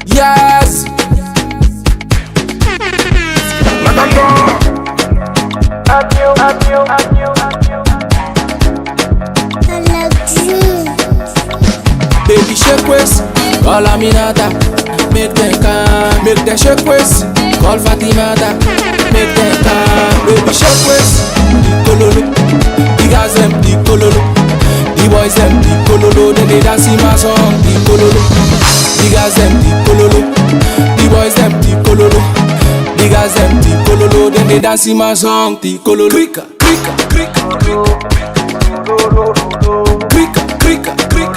Yes. Baby shake waist, call Aminata, make them calm. Make them shake waist, call Fatimata, make them calm. Baby shake waist, kololo, the guys them the kololo, the boys them the kololo, then they dance in my song the kololo. The guys them the kololo, the boys them the kololo, the guys them the kololo, then they dance in my song the kololo. Krika, krika, krika, krika, krika, krika, krika.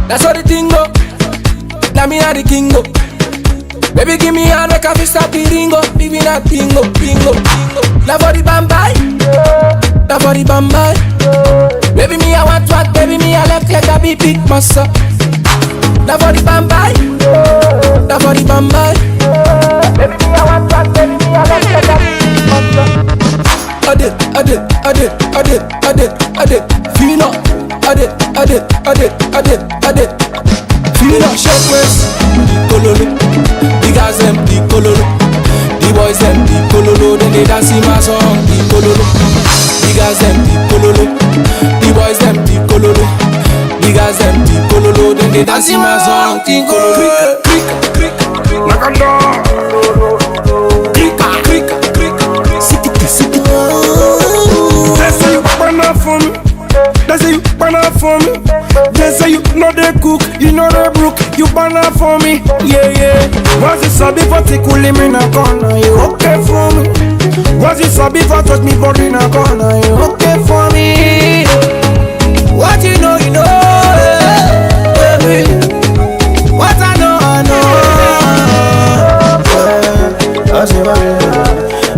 That's how the thing go. Now me a the king go. Baby give me hand make a fist stop the ringo. Baby that bingo, bingo, bingo. Love for the bambay, love for the bambay. Baby me I want what, baby me I like a big big muscle. Love for the bambay, love for the bambay. Baby me I want what, baby me I like a big big muscle. I did, feel up. I did. Feel up, shake waist, kololo. The guys them the kololo, the boys them the kololo. Then they dance in my song the kololo. The guys them the kololo, the boys them the kololo. The guys them the kololo. Then they dance in my song the kololo. Krika, krika, krika, krika, krika, krika, sikiti, sikiti. They say you banana for me. They say you banana for me. They say you know they cook, you know they brook. You banana for me, yeah, yeah. Was it so before tickling me in a corner? You okay for me? Was it so before touch me body in a corner? You okay for me? What you know, baby. What I know, I say,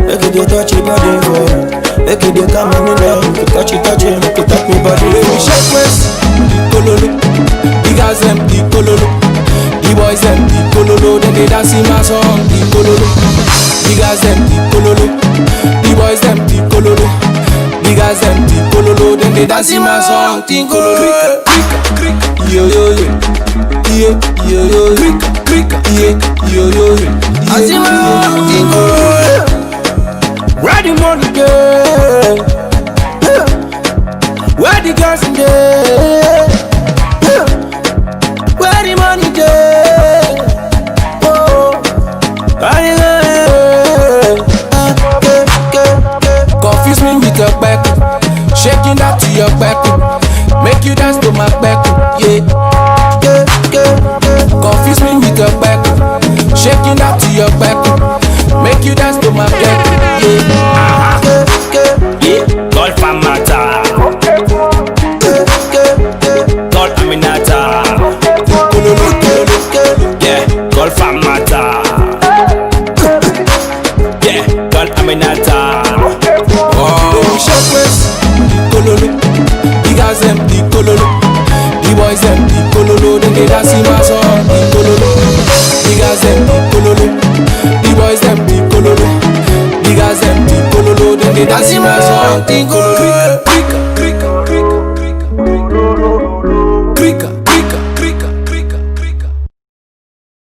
make it touch your body for you. Make it come in there, make it touch him, make it touch me body. Baby shake waist, kololo. The guys them the kololo, the boys them the kololo. Then they dance in my song the kololo. The guys them the kololo, the boys them the kololo. The guys them the kololo. Then they dance in my song the kololo. Krika, krika, yo yo yo, yeah yo yo, krika, krika, yeah yo yo yo. I see my song where the money go? Where the girls in there? Where the money go? Oh, confuse me with your back, shaking that to your back, make you dance to my back.